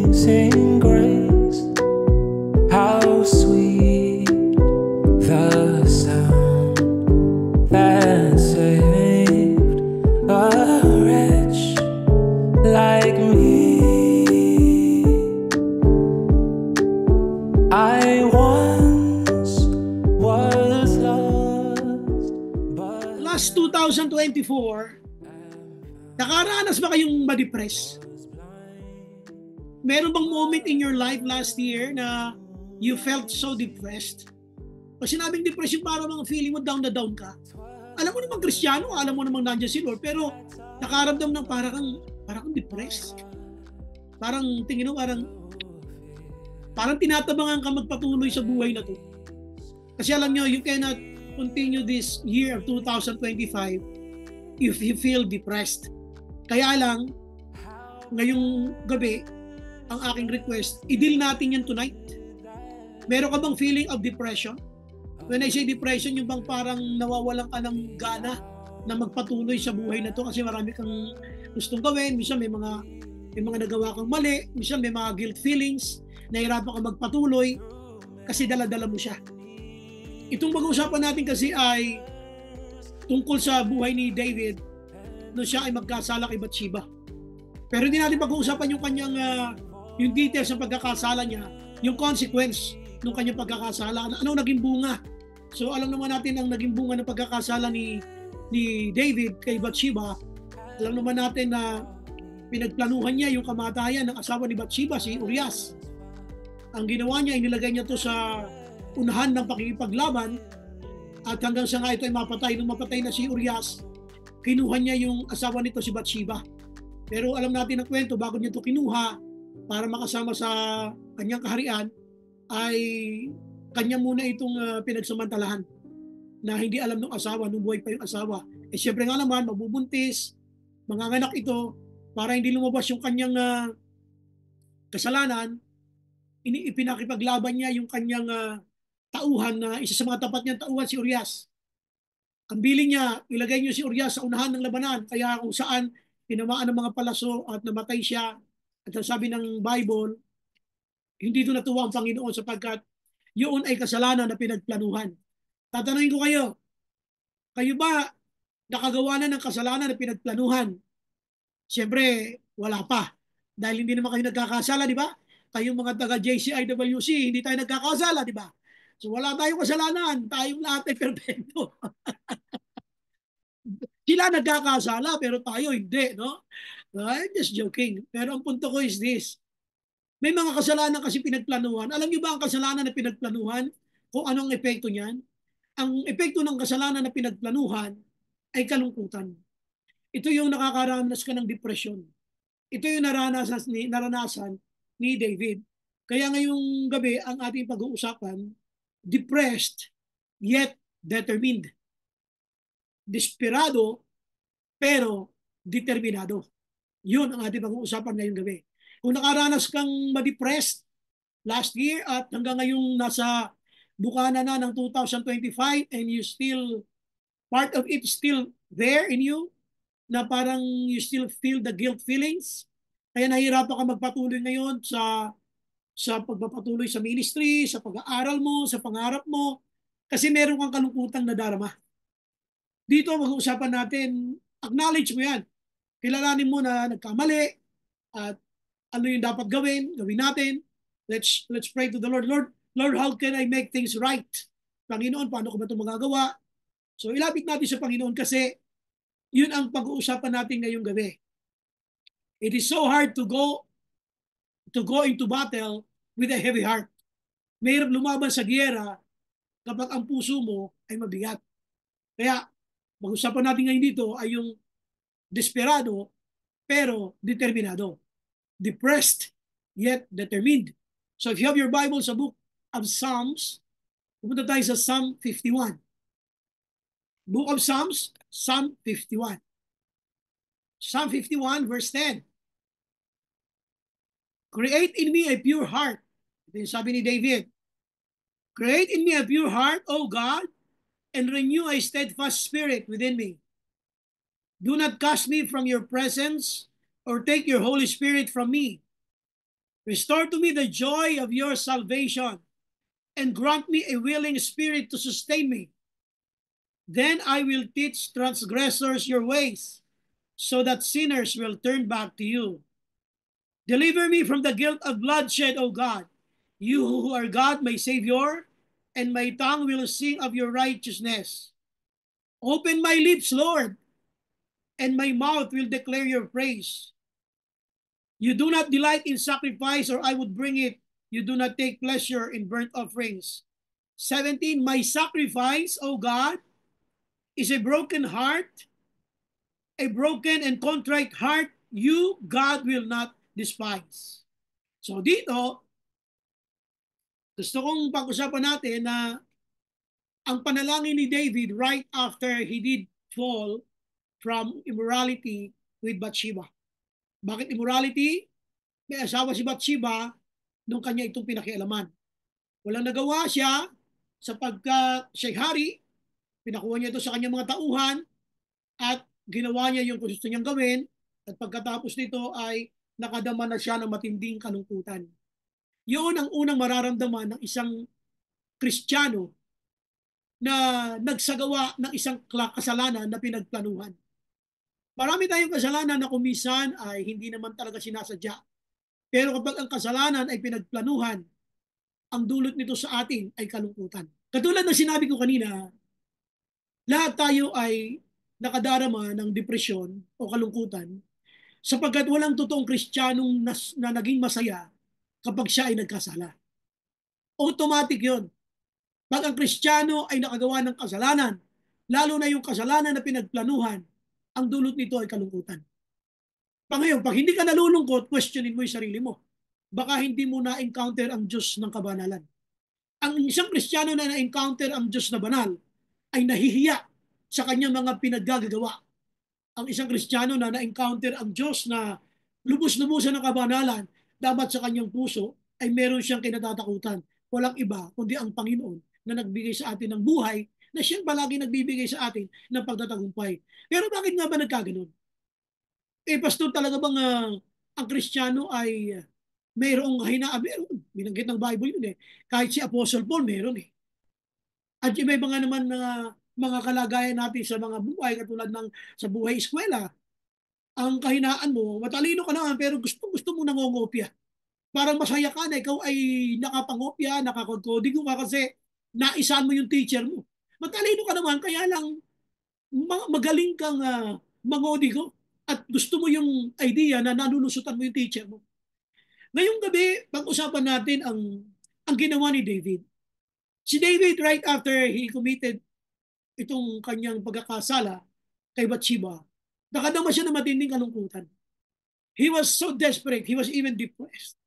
Amazing grace, how sweet the sound that saved a wretch like me. I once was lost, but Last 2024, nakaranas ba kayong ma-depress? Meron bang moment in your life last year na you felt so depressed? Pag sinabing depression, parang mga feeling mo down na down ka. Alam mo namang Kristiyano, alam mo namang nandiyan si Lord, pero nakaramdam ng parang kang depressed. Parang tingin mo, parang tinatabangan ka magpatuloy sa buhay na to. Kasi alam nyo, you cannot continue this year of 2025 if you feel depressed. Kaya lang, ngayong gabi, ang aking request, i-deal natin yan tonight. Meron ka bang feeling of depression? When I say depression, yung bang parang nawawalan ka ng gana na magpatuloy sa buhay na to kasi marami kang gustong gawin, minsan may mga nagawa kang mali, minsan may mga guilt feelings, nahirapan ka magpatuloy kasi dala-dala mo siya. Itong pag-uusapan natin kasi ay tungkol sa buhay ni David nung siya ay magkasala kay Bathsheba. Pero hindi natin pag-uusapan yung kanyang yung details ng pagkakasala niya, yung consequence ng kanyang pagkakasala, ano naging bunga. So alam naman natin ang naging bunga ng pagkakasala ni David kay Bathsheba. Alam naman natin na pinagplanuhan niya yung kamatayan ng asawa ni Bathsheba, si Urias. Ang ginawa niya, inilagay niya to sa unahan ng pakikipaglaban at hanggang sa nga ito ay mapatay. Nung mapatay na si Urias, kinuha niya yung asawa nito si Bathsheba. Pero alam natin ang kwento, bago niya ito kinuha para makasama sa kanyang kaharian, ay kanya muna itong pinagsamantalahan na hindi alam ng asawa, nung buhay pa yung asawa. Eh syempre nga naman, mabubuntis, manganganak ito, para hindi lumabas yung kanyang kasalanan, ipinakipaglaban niya yung kanyang tauhan na isa sa mga tapat niyang tauhan, si Urias. Ang biling niya, ilagay niyo si Urias sa unahan ng labanan, kaya kung saan tinamaan ng mga palaso at namatay siya. At ang sabi ng Bible, hindi doon natuwa ang Panginoon sapagkat yun ay kasalanan na pinagplanuhan. Tatanungin ko kayo ba nakagawa na ng kasalanan na pinagplanuhan? Siyempre, wala pa. Dahil hindi naman kayo nagkakasala, di ba? Kayong mga taga-JCIWC, hindi tayo nagkakasala, di ba? So wala tayong kasalanan. Tayong lahat ay perfecto. Sila nagkakasala, pero tayo hindi, no? I'm just joking. Pero ang punto ko is this. May mga kasalanan kasi pinagplanuhan. Alam niyo ba ang kasalanan na pinagplanuhan? Kung anong epekto niyan? Ang epekto ng kasalanan na pinagplanuhan ay kalungkutan. Ito yung nakakaranas ka ng depression. Ito yung naranasan ni David. Kaya ngayong gabi, ang ating pag-uusapan, depressed yet determined. Desperado pero determinado. Yun ang ating pag-uusapan ngayong gabi. Kung nakaranas kang ma-depressed last year at hanggang ngayong nasa bukana na ng 2025 and you still, part of it still there in you, na parang you still feel the guilt feelings, kaya nahihirapan ka magpatuloy ngayon sa pagpapatuloy sa ministry, sa pag-aaral mo, sa pangarap mo, kasi meron kang kalungkutang nadarama. Dito mag-uusapan natin, acknowledge mo yan. Kilalanin mo na nagkamali at ano yung dapat gawin natin. Let's pray to the Lord. Lord, how can I make things right? Panginoon, paano ko ba ito magagawa? So ilapit natin sa Panginoon kasi yun ang pag-uusapan natin ngayong gabi. It is so hard to go into battle with a heavy heart. Mahirap lumaban sa giyera kapag ang puso mo ay mabigat. Kaya, pag-usapan natin ngayon dito ay yung desperado pero determinado. Depressed yet determined. So if you have your Bible sa book of Psalms, pumunta tayo sa Psalm 51. Book of Psalms, Psalm 51. Psalm 51 verse 10. Create in me a pure heart. Ito yung sabi ni David. Create in me a pure heart, O God, and renew a steadfast spirit within me. Do not cast me from your presence, or take your Holy Spirit from me. Restore to me the joy of your salvation, and grant me a willing spirit to sustain me. Then I will teach transgressors your ways, so that sinners will turn back to you. Deliver me from the guilt of bloodshed, O God. You who are God, my Savior, and my tongue will sing of your righteousness. Open my lips, Lord, and my mouth will declare your praise. You do not delight in sacrifice, or I would bring it. You do not take pleasure in burnt offerings. 17, my sacrifice, O God, is a broken heart, a broken and contrite heart, you, God, will not despise. So dito, gusto kong pag-usapan natin na ang panalangin ni David right after he did fall from immorality with Bathsheba. Bakit immorality? May asawa si Bathsheba nung kanya itong pinakialaman. Walang nagawa siya sapagkat siya'y hari, pinakuha niya ito sa kanyang mga tauhan at ginawa niya yung gusto niyang gawin at pagkatapos nito ay nakadama na siya ng matinding kalungkutan. Yun ang unang mararamdaman ng isang Kristiyano na nagsagawa ng isang kasalanan na pinagplanuhan. Marami tayong kasalanan na kumisan ay hindi naman talaga sinasadya. Pero kapag ang kasalanan ay pinagplanuhan, ang dulot nito sa atin ay kalungkutan. Katulad ng sinabi ko kanina, lahat tayo ay nakadarama ng depresyon o kalungkutan sapagkat walang totoong Kristiyanong na naging masaya kapag siya ay nagkasala. Automatic yon. Pag ang Kristiyano ay nakagawa ng kasalanan, lalo na yung kasalanan na pinagplanuhan, ang dulot nito ay kalungkutan. Ngayon, pag hindi ka nalulungkot, questionin mo yung sarili mo. Baka hindi mo na-encounter ang Diyos ng kabanalan. Ang isang Kristiyano na na-encounter ang Diyos na banal ay nahihiya sa kanyang mga pinaggagawa. Ang isang Kristiyano na na-encounter ang Diyos na lubos-lubusan ng kabanalan, dapat sa kanyang puso ay meron siyang kinatatakutan. Walang iba kundi ang Panginoon na nagbigay sa atin ng buhay, na siyang palagi nagbibigay sa atin ng pagtatagumpay. Pero bakit nga ba nagkaganon? Pastor, talaga bang ang Kristiyano ay mayroong hinaan? Meron. Binanggit ng Bible yun eh. Kahit si Apostle Paul, meron eh. At iba nga naman mga kalagayan natin sa mga buhay, katulad ng sa buhay eskwela, ang kahinaan mo, matalino ka naman, pero gusto mo nangongopya. Parang masaya ka na ikaw ay nakapangopya, nakakod-coding ka kasi naisan mo yung teacher mo. Matalino ka naman, kaya lang magaling kang mangodigo at gusto mo yung idea na nanulusutan mo yung teacher mo. Ngayong gabi, pag-usapan natin ang ginawa ni David. Si David, right after he committed itong kanyang pagkakasala kay Bathsheba, nakadama siya ng matinding kalungkutan. He was so desperate, he was even depressed.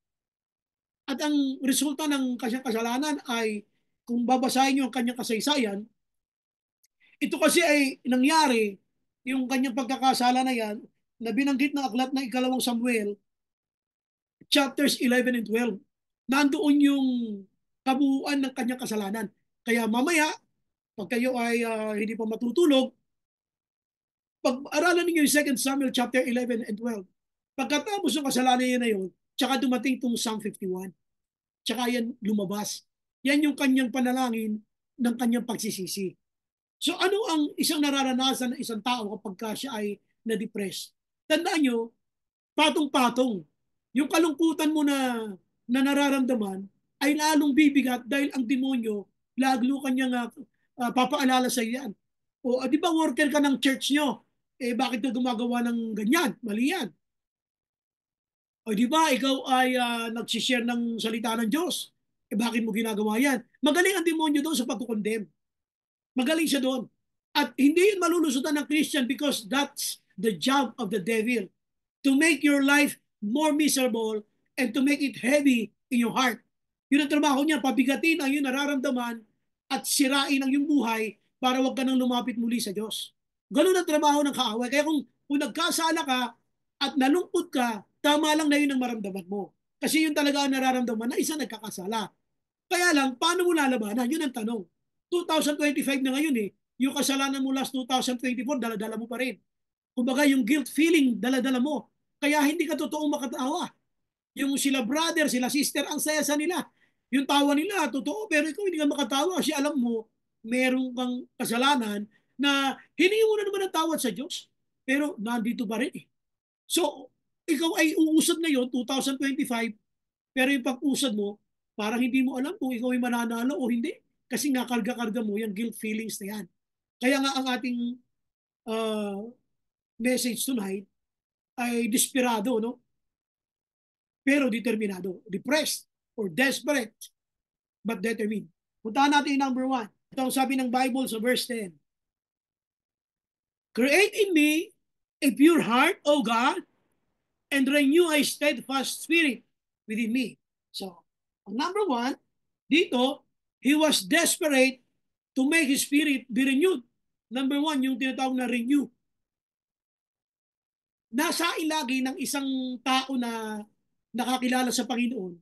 At ang resulta ng kanyang kasalanan ay, kung babasahin niyo ang kanyang kasaysayan, ito kasi ay nangyari, yung kanyang pagkakasala na yan, na binanggit ng aklat ng ikalawang Samuel, chapters 11 and 12. Nandoon yung kabuuan ng kanyang kasalanan. Kaya mamaya, pag kayo ay hindi pa matutulog, pag-aralan niyo yung 2 Samuel chapter 11 and 12. Pagkatapos ng kasalanan niya na yun, tsaka dumating itong Psalm 51. Tsaka yan lumabas. Yan yung kanyang panalangin ng kanyang pagsisisi. So ano ang isang nararanasan ng isang tao kapag siya ay na-depress? Tandaan nyo, patong-patong. Yung kalungkutan mo na nararamdaman ay lalong bibigat dahil ang demonyo laglo kanyang papaalala sa iyan. O di ba worker ka ng church nyo? Bakit ka gumagawa ng ganyan? Mali yan. O di ba ikaw ay nagsishare ng salita ng Diyos? Bakit mo ginagawa yan? Magaling ang demonyo doon sa pagkukondem. Magaling siya doon. At hindi yun malulusutan ng Christian because that's the job of the devil. To make your life more miserable and to make it heavy in your heart. Yun ang trabaho niya, pabigatin ang iyong nararamdaman at sirain ang iyong buhay para wag ka nang lumapit muli sa Diyos. Ganun ang trabaho ng kaaway. Kaya kung nagkasala ka at nalungkot ka, tama lang na yun ang maramdaman mo. Kasi yun talaga ang nararamdaman na isa nagkakasala. Kaya lang, paano mo lalabanan? Yun ang tanong. 2025 na ngayon eh. Yung kasalanan mo last 2024, dala-dala mo pa rin. Kumbaga yung guilt feeling, dala-dala mo. Kaya hindi ka totoong makatawa. Yung sila brother, sila sister, ang saya sa nila. Yung tawa nila, totoo, pero ikaw hindi ka makatawa kasi alam mo, meron kang kasalanan na hiningi mo na naman ng tawad sa Diyos. Pero nandito pa rin eh. So, ikaw ay uusad ngayon, 2025, pero yung pag-usad mo, parang hindi mo alam kung ikaw ay mananalo o hindi. Kasi nga karga-karga mo yung guilt feelings na yan. Kaya nga ang ating uh, message tonight ay desperado, no? Pero determinado. Depressed or desperate, but determined. Puntahan natin yung number 1. Ito ang sabi ng Bible sa verse 10. Create in me a pure heart, O God, and renew a steadfast spirit within me. So, number 1, dito, he was desperate to make his spirit be renewed. Number 1, yung tinatawag na renew. Nasa ilagi ng isang tao na nakakilala sa Panginoon,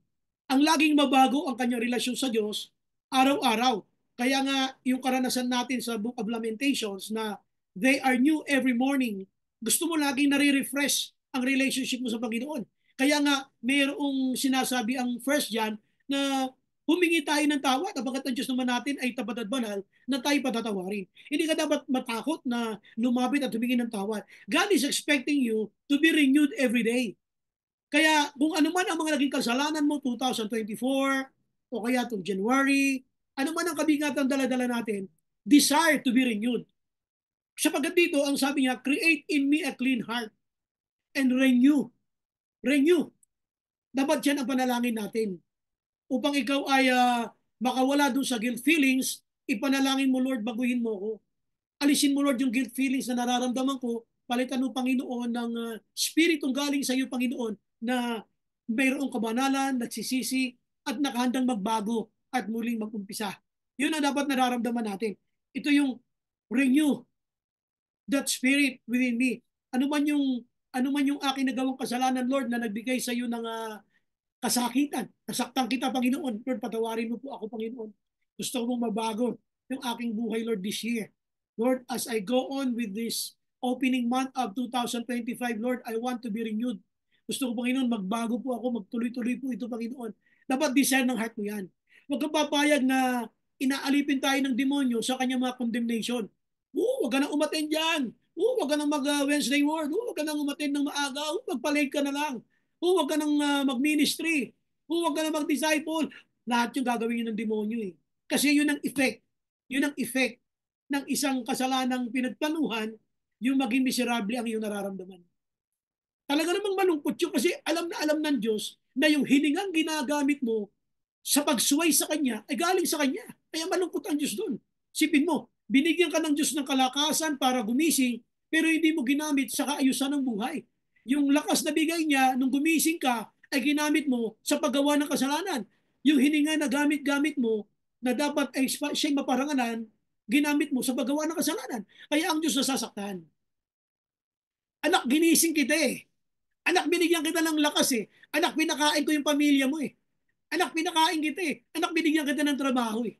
ang laging mabago ang kanyang relasyon sa Diyos araw-araw. Kaya nga yung karanasan natin sa Book of Lamentations na they are new every morning. Gusto mo laging nare-refresh ang relationship mo sa Panginoon. Kaya nga mayroong sinasabi ang First John na humingi tayo ng tawad kapag ang Diyos naman natin ay tapat at banal na tayo patatawarin. Hindi ka dapat matakot na lumapit at humingi ng tawad. God is expecting you to be renewed every day. Kaya kung ano man ang mga naging kasalanan mo 2024 o kaya itong January, ano man ang kabigatan dala-dala natin, desire to be renewed. Sapagkat dito, ang sabi niya, create in me a clean heart and renew. Renew. Dapat yan ang panalangin natin. Upang ikaw ay makawala dun sa guilt feelings, ipanalangin mo, Lord, baguhin mo ako. Alisin mo, Lord, yung guilt feelings na nararamdaman ko, palitan mo, Panginoon, ng spiritong galing sa iyo, Panginoon, na mayroong kabanalan, nagsisisi, at nakahandang magbago at muling mag-umpisa. Yun ang dapat nararamdaman natin. Ito yung renew that spirit within me. Ano man yung aking nagawang kasalanan, Lord, na nagbigay sa iyo ng kasakitan. Nasaktan kita, Panginoon. Lord, patawarin mo po ako, Panginoon. Gusto ko mong mabago yung aking buhay, Lord, this year. Lord, as I go on with this opening month of 2025, Lord, I want to be renewed. Gusto ko, Panginoon, magbago po ako, magtuloy-tuloy po ito, Panginoon. Dapat desire ng heart mo yan. Huwag kang papayag na inaalipin tayo ng demonyo sa kanyang mga condemnation. Huwag ka nang umaten dyan. Huwag ka nang mag-Wednesday word. Huwag ka nang umaten ng maaga. Magpalate ka na lang. Huwag ka nang mag-ministry. Huwag ka nang mag-disciple. Lahat yung gagawin yun ng demonyo eh. Kasi yun ang effect. Yun ang effect ng isang kasalanang pinagplanuhan, yung maging miserable ang iyong nararamdaman. Talaga namang malungkot yun kasi alam na alam ng Diyos na yung hiningang ginagamit mo sa pagsuway sa Kanya ay galing sa Kanya. Kaya malungkot ang Diyos doon. Sipin mo, binigyan ka ng Diyos ng kalakasan para gumising, pero hindi mo ginamit sa kaayusan ng buhay. Yung lakas na bigay niya nung gumising ka ay ginamit mo sa paggawa ng kasalanan. Yung hininga na gamit-gamit mo na dapat ay siya'y maparangalan, ginamit mo sa paggawa ng kasalanan. Kaya ang Diyos nasasaktan. Anak, ginising kita eh. Anak, binigyan kita ng lakas eh. Anak, pinakain ko yung pamilya mo eh. Anak, pinakain kita eh. Anak, binigyan kita ng trabaho eh.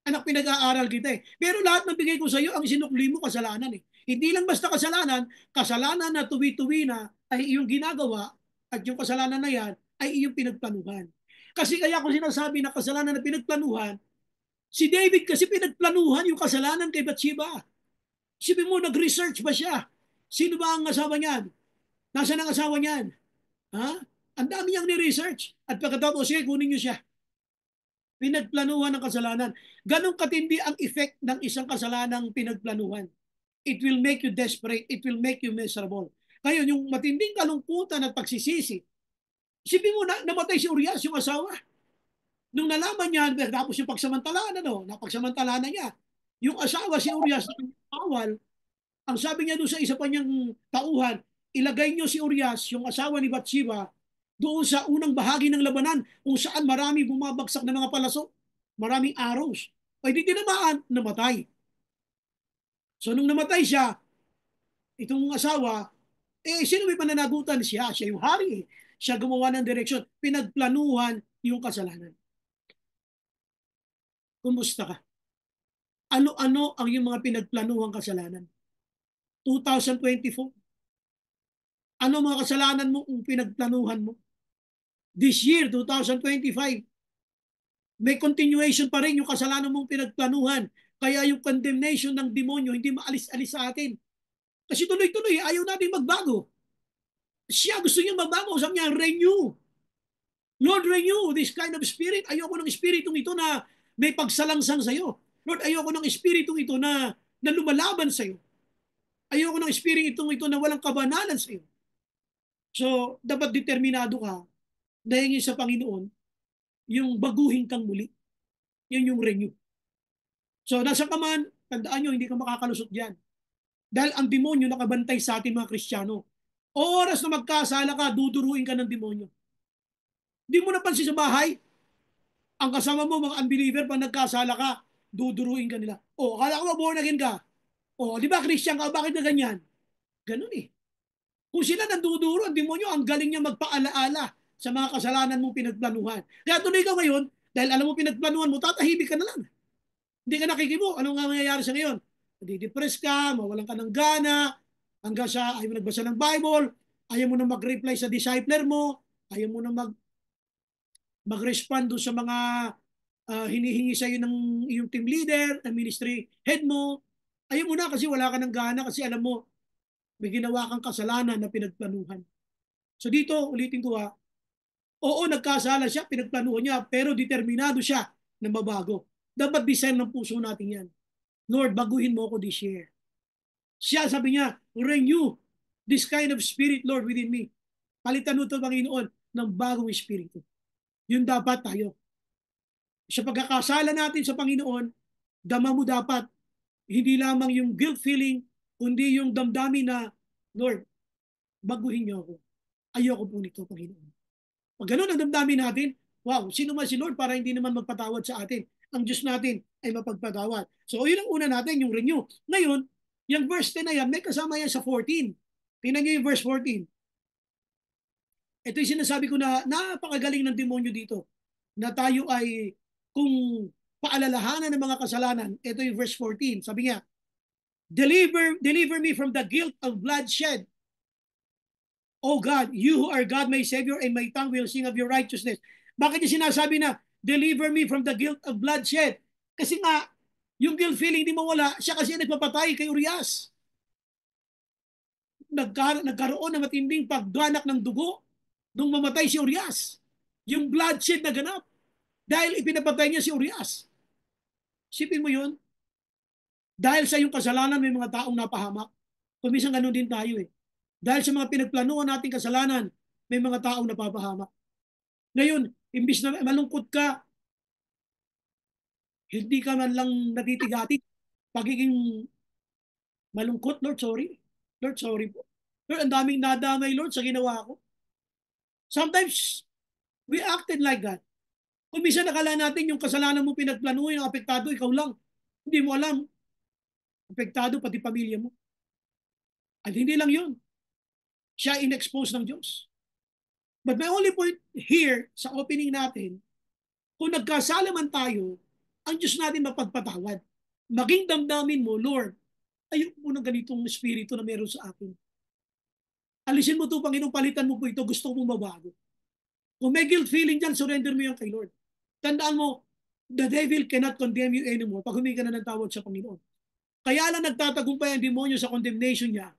Anak, pinag-aaral kita eh. Pero lahat ng bigay ko sa iyo, ang sinukli mo, kasalanan eh. Hindi lang basta kasalanan, kasalanan na tuwi-tuwi na ay iyong ginagawa at yung kasalanan na yan ay iyong pinagplanuhan. Kasi kaya ko sinasabi na kasalanan na pinagplanuhan, si David kasi pinagplanuhan yung kasalanan kay Bathsheba. Sabi mo, nag-research ba siya? Sino ba ang asawa niyan? Nasaan ang asawa niyan? Ha? Ang dami niyang ni-research. At pagkatapos, sige, kunin niyo siya. Pinagplanuhan ng kasalanan. Ganon katindi ang effect ng isang kasalanang pinagplanuhan. It will make you desperate. It will make you miserable. Ngayon, yung matinding kalungkutan at pagsisisi, isipin mo na namatay si Urias, yung asawa. Nung nalaman niya, tapos yung pagsamantala napagsamantala na niya. Yung asawa, si Urias, awal, ang sabi niya doon sa isa pa niyang tauhan, ilagay niyo si Urias, yung asawa ni Bathsheba, doon sa unang bahagi ng labanan kung saan marami bumabagsak na mga palaso, maraming arrows. Ay di tinamaan, namatay. So nung namatay siya, itong asawa, sino may pananagutan siya? Siya yung hari. Siya gumawa ng direksyon. Pinagplanuhan yung kasalanan. Kumusta ka? Ano-ano ang yung mga pinagplanuhang kasalanan? 2024. Ano mga kasalanan mo kung pinagplanuhan mo? This year, 2025, may continuation pa rin yung kasalanan mong pinagplanuhan. Kaya yung condemnation ng demonyo hindi maalis-alis sa atin. Kasi tuloy-tuloy, ayaw natin magbago. Siya gusto niya magbago. Sabi niya, renew. Lord, renew this kind of spirit. Ayoko ng spiritong ito na may pagsalangsang sa'yo. Lord, ayoko ng spiritong ito na lumalaban sa'yo. Ayoko ng spiritong ito na walang kabanalan sa'yo. So, dapat determinado ka na hingin sa Panginoon yung baguhin kang muli. Yun yung renew. So, nasa ka man, tandaan nyo, hindi ka makakalusot dyan. Dahil ang demonyo nakabantay sa atin mga Kristiyano. Oras na magkasala ka, duduruin ka ng demonyo. Hindi mo napansin sa bahay, ang kasama mo mga unbeliever, pag nagkasala ka, duduruin ka nila. O, akala ko born again ka. O, di ba Christian ka, bakit na ganyan? Ganun eh. Kung sila nanduduro, ang demonyo, ang galing niya magpaalaala sa mga kasalanan mong pinagplanuhan. Kaya tuloy ka ngayon, dahil alam mo pinagplanuhan mo, tatahimik ka na lang. Hindi ka nakikibo. Ano nga mangyayari sa ngayon? Nadidepress ka, mawalan ka ng gana, hanggang sa ayaw mo nagbasa ng Bible, ayaw mo na mag-reply sa discipler mo, ayaw mo na mag-respond sa mga hinihingi sa iyo ng iyong team leader, ng ministry head mo. Ayaw mo na kasi wala ka ng gana kasi alam mo, may ginawa kang kasalanan na pinagplanuhan. So dito, ulitin ko oo, nagkasala siya, pinagplanuhan niya, pero determinado siya na mabago. Dapat design ng puso natin yan. Lord, baguhin mo ako this year. Siya, sabi niya, renew this kind of spirit, Lord, within me. Palitan mo ito, Panginoon, ng bagong espiritu. Yun dapat tayo. Sa pagkakasala natin sa Panginoon, dama mo dapat, hindi lamang yung guilt feeling, kundi yung damdamin na, Lord, baguhin niyo ako. Ayoko po nito, Panginoon. Pag ganun ang damdamin natin, wow, sino man si Lord para hindi naman magpatawad sa atin? Ang Diyos natin ay mapagpatawad. So, yun ang una natin, yung renew. Ngayon, yung verse 10 na yan, may kasama yan sa 14. Tingnan niyo yung verse 14. Ito yung sinasabi ko na napakagaling ng demonyo dito. Na tayo ay, kung paalalahanan ng mga kasalanan, ito yung verse 14. Sabi niya, deliver me from the guilt of bloodshed. Oh God, you who are God, my Savior, and my tongue will sing of your righteousness. Bakit niya sinasabi na, deliver me from the guilt of bloodshed? Kasi nga, yung guilt feeling di mawala, siya kasi nagpapatay kay Urias. Nagkaroon ng matinding pagdanak ng dugo nung mamatay si Urias. Yung bloodshed na ganap. Dahil ipinapatay niya si Urias. Sipin mo yun? Dahil sa iyong kasalanan, may mga taong napahamak. Kuminsan ganun din tayo eh. Dahil sa mga pinagplanuhan nating kasalanan, may mga taong napapahamak. Ngayon, imbis na malungkot ka, hindi ka man lang natitigati. Pagiging malungkot, Lord, sorry. Lord, sorry po. Lord, ang daming nadamay, Lord, sa ginawa ko. Sometimes, we acted like that. Kung minsan nakala natin yung kasalanan mo pinagplanuhan, yung apektado, ikaw lang. Hindi mo alam. Apektado pati pamilya mo. At hindi lang yun. Siya in-expose ng Diyos. But my only point here sa opening natin, kung nagkasala man tayo, ang Diyos natin mapagpatawad. Maging damdamin mo, Lord, ayoko mo ng ganitong espiritu na meron sa akin. Alisin mo ito, Panginoon, palitan mo po ito, gusto ko mabago. Kung may guilt feeling dyan, surrender mo yan kay Lord. Tandaan mo, the devil cannot condemn you anymore pag humingi ka na ng tawad sa Panginoon. Kaya lang nagtatagumpay ang demonyo sa condemnation niya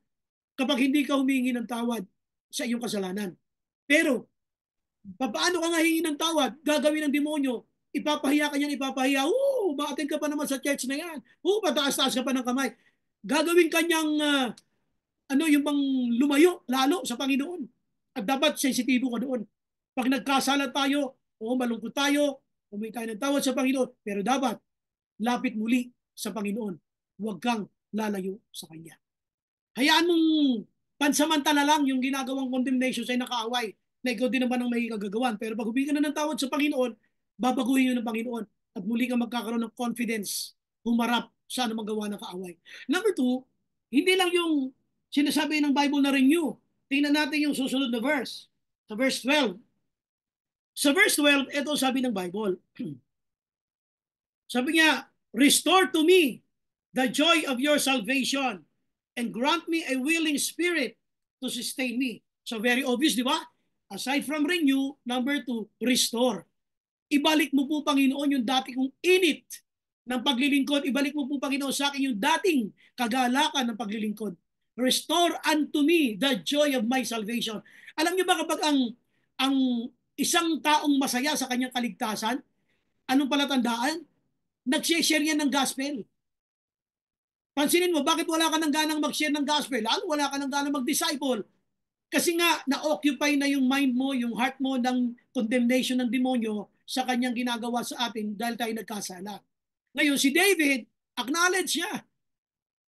kapag hindi ka humingi ng tawad sa iyong kasalanan. Pero, paano ka nga hingi ng tawad? Gagawin ng demonyo, ipapahiya ka niyang ipapahiya. Ma-attend ka pa naman sa church na yan. Pataas-taas ka pa ng kamay. Gagawin kanyang, yung bang lumayo, lalo sa Panginoon. At dapat sensitibo ka doon. Pag nagkasala tayo, malungkot tayo, humingi tayo ng tawad sa Panginoon, pero dapat, lapit muli sa Panginoon. Huwag kang lalayo sa Kanya. Hayaan mong pansamantala lang yung ginagawang condemnation sa'yo nakaaway na ikaw din naman ang may kagagawan. Pero pag humingi ka na ng tawad sa Panginoon, babaguhin yun ng Panginoon at muli kang magkakaroon ng confidence humarap sa anumang gawa ng kaaway. Number 2, hindi lang yung sinasabi ng Bible na renew. Tingnan natin yung susunod na verse. Sa verse 12. Sa verse 12, ito sabi ng Bible. Sabi niya, restore to me the joy of your salvation and grant me a willing spirit to sustain me. So very obvious, di ba? Aside from renew, number 2, restore. Ibalik mo po, Panginoon, yung dati kong init ng paglilingkod. Ibalik mo po, Panginoon, sa akin yung dating kagalakan ng paglilingkod. Restore unto me the joy of my salvation. Alam niyo ba kapag ang isang taong masaya sa kanyang kaligtasan, anong palatandaan? Nag-share yan ng gospel. Pansinin mo, bakit wala ka ng ganang mag-share ng gospel? Lalo wala ka ng ganang mag-disciple. Kasi nga, na-occupy na yung mind mo, yung heart mo ng condemnation ng demonyo sa kanyang ginagawa sa atin dahil tayo nagkasala. Ngayon, si David, acknowledge niya.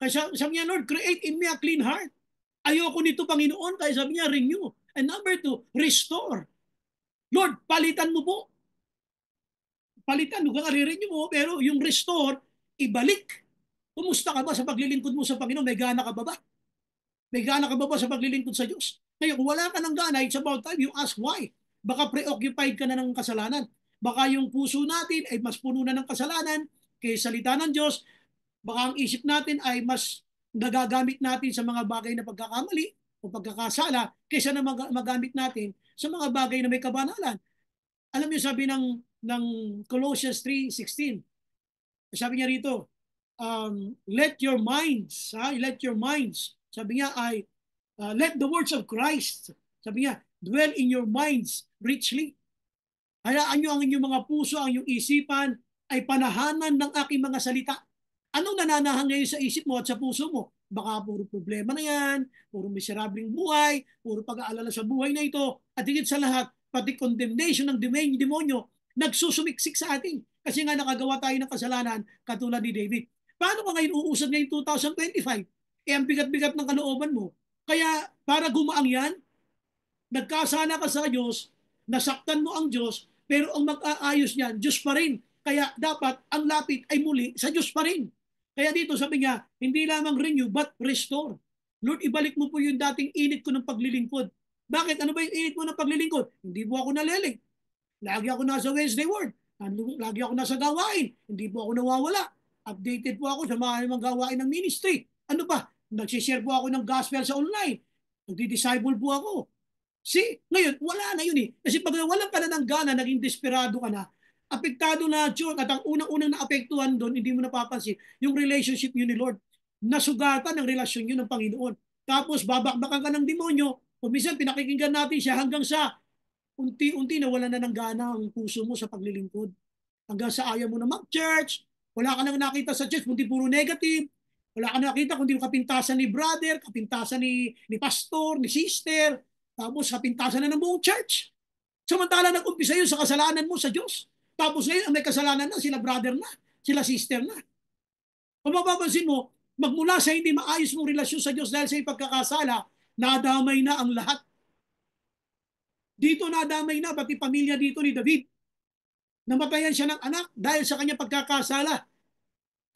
Kaya sabi niya, Lord, create in me a clean heart. Ayoko nito, Panginoon. Kaya sabi niya, renew. And number 2, restore. Lord, palitan mo po. Palitan, huwag kang renew mo, pero yung restore, ibalik. Kumusta ka ba sa paglilingkod mo sa Panginoon? May gana ka ba ba? May gana ka ba sa paglilingkod sa Diyos? Ngayon, kung wala ka ng gana, it's about time you ask why. Baka preoccupied ka na ng kasalanan. Baka yung puso natin ay mas puno na ng kasalanan kaysa salita ng Diyos. Baka ang isip natin ay mas nagagamit natin sa mga bagay na pagkakamali o pagkakasala kaysa na magamit natin sa mga bagay na may kabanalan. Alam niyo, sabi ng Colossians 3:16, sabi niya rito, let your minds, sabi niya ay, let the words of Christ, sabi niya, dwell in your minds richly. Hayaan nyo ang inyong mga puso, ang inyong isipan, ay panahanan ng aking mga salita. Anong nananahan ngayon sa isip mo at sa puso mo? Baka puro problema na yan, puro miserableng buhay, puro pag-aalala sa buhay na ito, at higit sa lahat, pati condemnation ng demonyo, nagsusumiksik sa atin. Kasi nga nakagawa tayo ng kasalanan katulad ni David. Paano ka ngayon uusad ngayong 2025? Ang bigat-bigat ng kalooban mo. Kaya para gumaang yan, nagkasala ka sa Diyos, nasaktan mo ang Diyos, pero ang mag-aayos niyan, Diyos pa rin. Kaya dapat ang lapit ay muli sa Diyos pa rin. Kaya dito sabi niya, hindi lamang renew but restore. Lord, ibalik mo po yung dating init ko ng paglilingkod. Bakit? Ano ba yung init mo ng paglilingkod? Hindi po ako nalilig. Lagi ako nasa Wednesday Word. Lagi ako nasa gawain. Hindi po ako nawawala. Updated po ako sa mga gawain ng ministry. Ano ba? Nagsishare po ako ng gospel sa online. Nagdi-disciple po ako. See, ngayon, wala na yun eh. Kasi pag walang ka na ng gana, naging desperado ka na, apektado na Diyos, at ang unang-unang naapektuhan doon, hindi mo napapansin, yung relationship nyo ni Lord. Nasugatan ang relasyon nyo ng Panginoon. Tapos babakbakan ka ng demonyo, o minsan pinakikinggan natin siya hanggang sa unti-unti na wala na ng gana ang puso mo sa paglilingkod. Hanggang sa ayaw mo na mag-church, wala ka nang nakita sa church, kundi puro negative, wala ka nakita kundi kapintasan ni brother, kapintasan ni pastor, ni sister, tapos kapintasan na ng buong church. Samantala nag-umpisa yun sa kasalanan mo sa Diyos. Tapos ngayon, ang may kasalanan na, sila brother na, sila sister na. Kung mapapansin mo, magmula sa hindi maayos mong relasyon sa Diyos dahil sa ipagkakasala, nadamay na ang lahat. Dito nadamay na, pati pamilya dito ni David. Namatayan siya ng anak dahil sa kanya pagkakasala.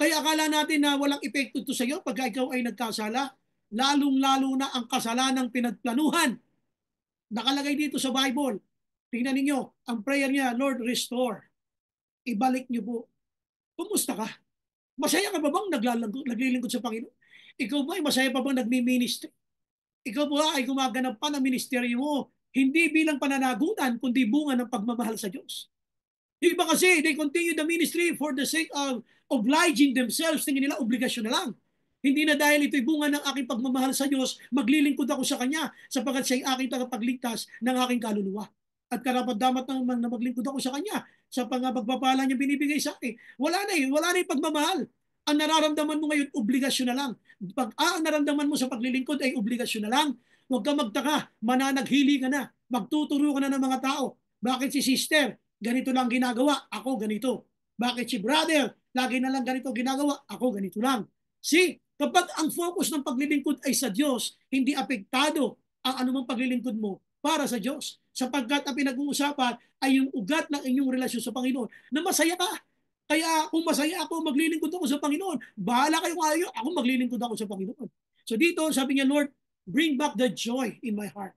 Kaya akala natin na walang epekto ito sa iyo pagka ikaw ay nagkasala. Lalong-lalo na ang kasalanang pinagplanuhan. Nakalagay dito sa Bible. Tingnan ninyo, ang prayer niya, Lord, restore. Ibalik niyo po. Kumusta ka? Masaya ka ba bang naglilingkod sa Panginoon? Ikaw ba ay masaya pa bang nagmi-ministry? Ikaw ba ay gumaganap pa ng ministeryo mo, hindi bilang pananagutan, kundi bunga ng pagmamahal sa Diyos? Yung iba kasi, they continue the ministry for the sake of obliging themselves. Tingin nila, obligasyon na lang. Hindi na dahil ito'y bunga ng aking pagmamahal sa Diyos, maglilingkod ako sa Kanya sapagkat siya'y aking tagapagligtas ng aking kaluluwa. At karapat-dapat naman na maglingkod ako sa Kanya sa pagpapala niya binibigay sa akin. Wala na yung pagmamahal. Ang nararamdaman mo ngayon, obligasyon na lang. Pag ang naramdaman mo sa paglilingkod ay obligasyon na lang, huwag ka magtaka, mananaghili ka na, magtuturo ka na ng mga tao. Bakit si sister? Ganito lang ginagawa, ako ganito. Bakit si brother? Lagi na lang ganito ginagawa, ako ganito lang. See, kapag ang focus ng paglilingkod ay sa Diyos, hindi apektado ang anumang paglilingkod mo para sa Diyos. Sapagkat ang pinag-uusapan ay yung ugat ng inyong relasyon sa Panginoon na masaya ka. Kaya kung masaya ako, maglilingkod ako sa Panginoon. Bahala kayong ayaw, ako maglilingkod ako sa Panginoon. So dito, sabi niya, Lord, bring back the joy in my heart.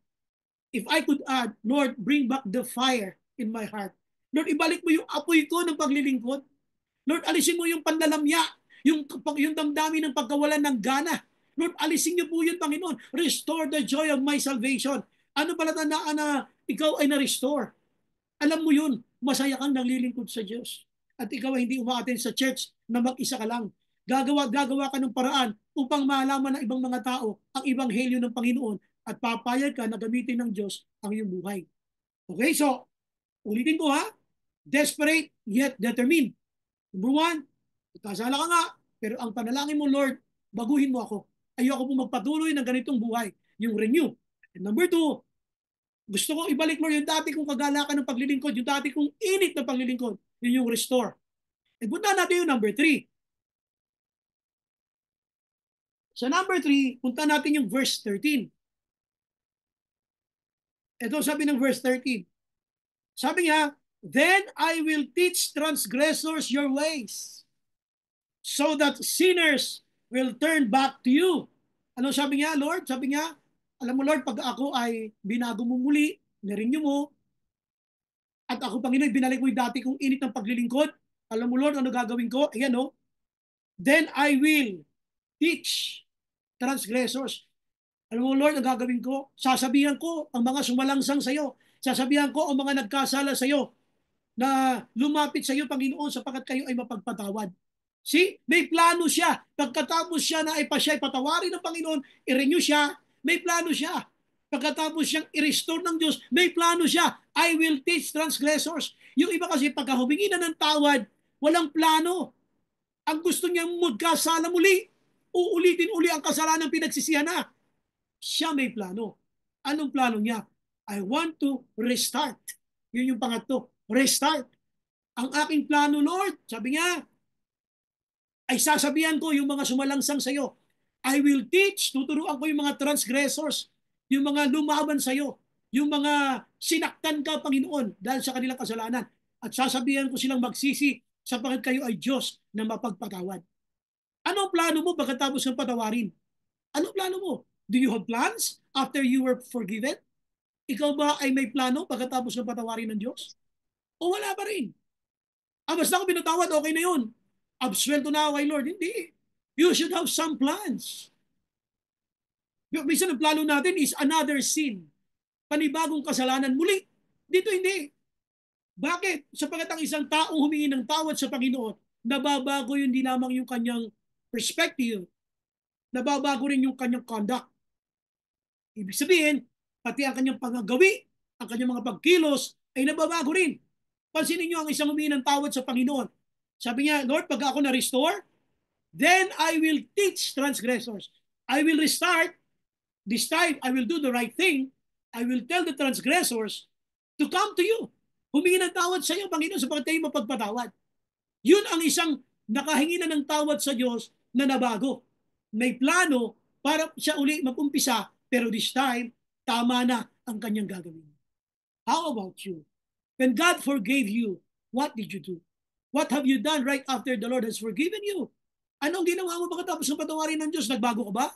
If I could add, Lord, bring back the fire in my heart. Lord, ibalik mo yung apoy ko ng paglilingkod. Lord, alisin mo yung panlalamya, yung damdamin ng pagkawalan ng gana. Lord, alisin niyo po yun, Panginoon. Restore the joy of my salvation. Ano palatandaan na ikaw ay na-restore? Alam mo yun, masaya kang naglilingkod sa Diyos. At ikaw ay hindi umaattend sa church na mag-isa ka lang. Gagawa ka ng paraan upang malaman ng ibang mga tao ang ebanghelyo ng Panginoon at papayag ka na gamitin ng Diyos ang iyong buhay. Okay, so ulitin ko ha, desperate yet determined. Number one, kasala ka nga, pero ang panalangin mo, Lord, baguhin mo ako. Ayoko pong magpatuloy ng ganitong buhay, yung renew. And number two, gusto kong ibalik mo yung dati kong kagalakan ng paglilingkod, yung dati kong init na paglilingkod, yun yung restore. And punta natin yung number three. Sa number three, punta natin yung verse 13. Ito sabi ng verse 13. Sabi niya, then I will teach transgressors your ways, so that sinners will turn back to you. Ano sabi niya, Lord? Sabi niya, alam mo Lord, pag ako ay binago mo muli, nirenew mo, at ako Panginoon, binalik mo yung dati kong init ng paglilingkod, alam mo Lord, ano gagawin ko? Ayan o, then I will teach transgressors. Alam mo Lord, ang gagawin ko? Sasabihan ko ang mga sumalangsang sa iyo. Sasabihan ko ang mga nagkasala sa iyo na lumapit sa iyo, Panginoon, sapagkat kayo ay mapagpatawad. See, may plano siya. Pagkatapos siya na siya ay patawarin ng Panginoon, i-renew siya, may plano siya. Pagkatapos siyang i-restore ng Diyos, may plano siya. I will teach transgressors. Yung iba kasi pagka humingi na ng tawad, walang plano. Ang gusto niyang magkasala muli. Uulitin uli ang kasalanan pinagsisihan na. Siya may plano. Anong plano niya? I want to restart. Yun yung pangatlo. Restart. Ang aking plano, Lord, sabi niya, ay sasabihan ko yung mga sumalangsang sa iyo. I will teach, tuturuan ko yung mga transgressors, yung mga lumaban sa iyo, yung mga sinaktan ka, Panginoon, dahil sa kanilang kasalanan. At sasabihan ko silang magsisi sapagkat kayo ay Diyos na mapagpatawad. Anong plano mo pagkatapos ng patawarin? Anong plano mo? Do you have plans after you were forgiven? Ikaw ba ay may plano pagkatapos ng patawarin ng Diyos? O wala pa rin? Basta ako pinatawad, okay na yun. Absuelto na ako kay Lord. Hindi. You should have some plans. Minsan ang plano natin is another sin. Panibagong kasalanan muli. Dito hindi. Bakit? Sapagkat ang isang taong humingi ng tawad sa Panginoon, nababago yun di lamang yung kanyang perspective, nababago rin yung kanyang conduct. Ibig sabihin, pati ang kanyang pangagawi, ang kanyang mga pagkilos, ay nababago rin. Pansinin nyo ang isang humingi ng tawad sa Panginoon. Sabi niya, Lord, pag ako na-restore, then I will teach transgressors. I will restart. This time, I will do the right thing. I will tell the transgressors to come to you. Humingi ng tawad sa iyo, Panginoon, sapagkat tayo mapagpatawad. Yun ang isang nakahingi na ng tawad sa Diyos na nabago. May plano para siya uli mag-umpisa, pero this time, tama na ang kanyang gagawin. How about you? When God forgave you, what did you do? What have you done right after the Lord has forgiven you? Anong ginawa mo pagkatapos ng patawarin ng Diyos? Nagbago ka ba?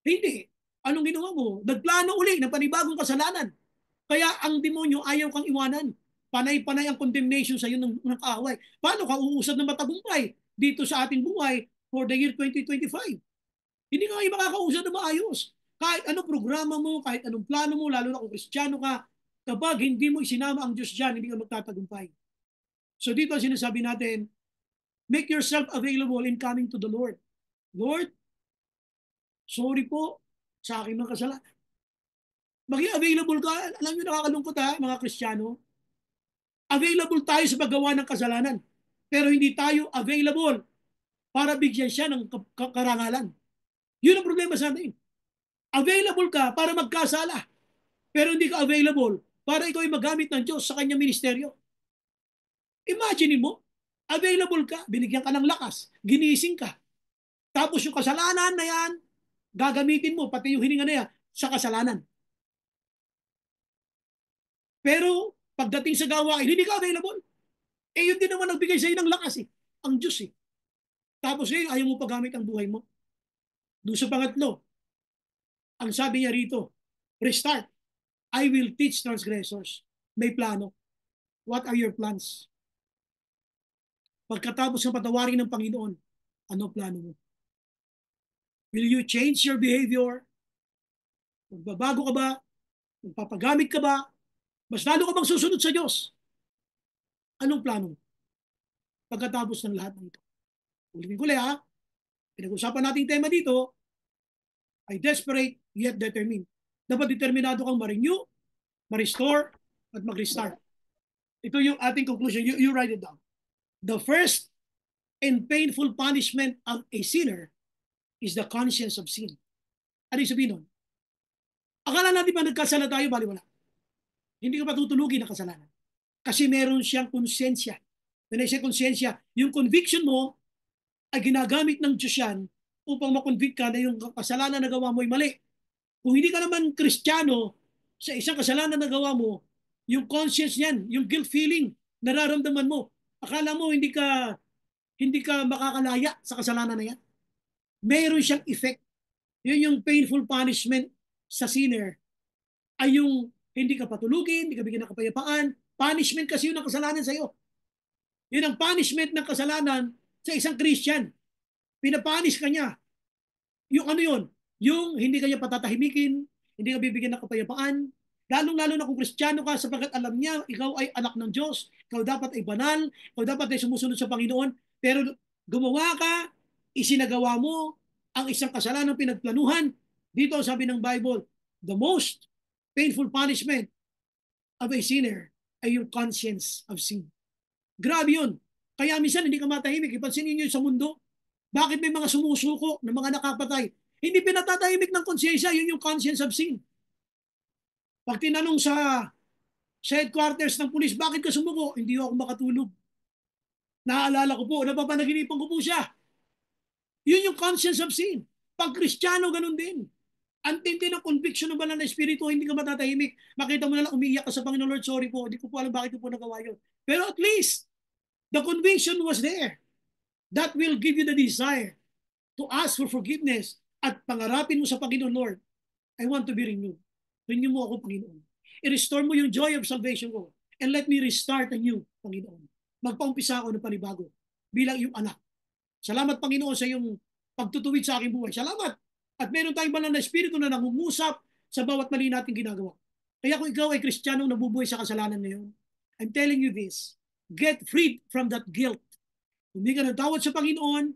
Hindi. Anong ginawa mo? Nagplano uli ng panibagong kasalanan. Kaya ang demonyo ayaw kang iwanan. Panay-panay ang condemnation sa iyo ng kaaway. Paano ka uusad ng matagumpay dito sa ating buhay for the year 2025? Hindi ka kayo makakausad na maayos. Kahit anong programa mo, kahit anong plano mo, lalo na kung Kristiyano ka, kapag hindi mo isinama ang Diyos dyan, hindi ka magtatagumpay. So dito sinasabi natin, make yourself available in coming to the Lord. Lord, sorry po sa aking mga kasalanan. Maging available ka. Alam niyo, nakakalungkot ha, mga Kristiyano. Available tayo sa paggawa ng kasalanan. Pero hindi tayo available para bigyan siya ng karangalan. Yun ang problema sa atin. Available ka para magkasala. Pero hindi ka available para ikaw ay magamit ng Diyos sa kanyang ministeryo. Imagine mo, available ka, binigyan ka ng lakas, ginising ka. Tapos yung kasalanan na yan, gagamitin mo, pati yung hininga na yan, sa kasalanan. Pero pagdating sa gawain, hindi ka available. Yun din naman nagbigay sa iyo ng lakas ang Diyos Tapos ayaw mo paggamit ang buhay mo. Doon sa pangatlo, ang sabi niya rito, restart. I will teach transgressors. May plano. What are your plans? Pagkatapos ng patawarin ng Panginoon, ano plano mo? Will you change your behavior? Magbabago ka ba? Magpapagamit ka ba? Mas lalo ka bang susunod sa Diyos? Anong plano mo pagkatapos ng lahat ng ito? Ulitin ko ha, pinag-usapan nating tema dito ay desperate yet determined. Dapat determinado kang ma-renew, ma-restore, at mag-restart. Ito yung ating conclusion. You write it down. The first and painful punishment of a sinner is the conscience of sin. Ano yung sabihin nun? Akala natin ba nagkasala tayo, baliwala. Hindi ka patutulugin ng kasalanan. Kasi meron siyang konsensya. When I say konsensya, yung conviction mo ay ginagamit ng Diyos yan upang makonvict ka na yung kasalanan na gawa mo ay mali. Kung hindi ka naman Kristiyano, sa isang kasalanan na gawa mo, yung conscience niyan, yung guilt feeling, nararamdaman mo. Akala mo hindi ka makakalaya sa kasalanan na yan. Mayroon siyang effect. Yun yung painful punishment sa sinner ay yung hindi ka patulugin, hindi ka bigyan ng kapayapaan. Punishment kasi yun ang kasalanan sa iyo. Yun ang punishment ng kasalanan sa isang Christian. Pinapunish ka niya. Yung ano yun? Yung hindi ka niya patatahimikin, hindi ka bibigyan ng kapayapaan. Lalong-lalo na kung Kristiyano ka sapagkat alam niya, ikaw ay anak ng Diyos, ikaw dapat ay banal, ikaw dapat ay sumusunod sa Panginoon, pero gumawa ka, isinagawa mo ang isang kasalanan pinagplanuhan. Dito sabi ng Bible, the most painful punishment of a sinner ay yung conscience of sin. Grabe yun. Kaya minsan hindi ka matahimik. Ipansin niyo sa mundo, bakit may mga sumusuko ng mga nakapatay? Hindi pinatatahimik ng konsyensya, yun yung conscience of sin. Pag tinanong sa headquarters ng pulis, bakit ka sumuko? Hindi ako makatulog. Naaalala ko po, napapanaginipan ko po siya. Yun yung conscience of sin. Pag Kristiyano, ganun din. Ang tindi ng conviction ng banal na espiritu, hindi ka matatahimik. Makita mo na lang, umiiyak ka sa Panginoon, Lord, sorry po, hindi ko po alam bakit ko po nagawa yun. Pero at least, the conviction was there. That will give you the desire to ask for forgiveness at pangarapin mo sa Panginoon, Lord, I want to be renewed. Renew mo ako, Panginoon. I-restore mo yung joy of salvation ko and let me restart anew, Panginoon. Magpaumpisa ako ng panibago bilang iyong anak. Salamat, Panginoon, sa iyong pagtutuwid sa aking buhay. Salamat. At meron tayong banal na espiritu na nangungusap sa bawat mali nating ginagawa. Kaya kung ikaw ay Kristiyanong nabubuhay sa kasalanan ngayon, I'm telling you this, get freed from that guilt. Hindi ka natawad sa Panginoon,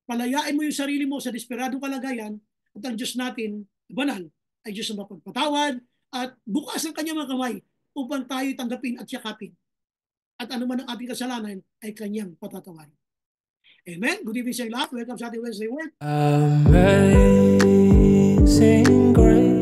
palayain mo yung sarili mo sa desperadong kalagayan at ang Diyos natin, banal, ay Diyos na mapagpatawad at bukas ang kanyang mga kamay upang tayo tanggapin at yakapin. At anuman ang ating kasalanan ay kanyang patatawarin. Amen. Good evening sa lahat. Welcome sa ating Wednesday Word. Amazing grace.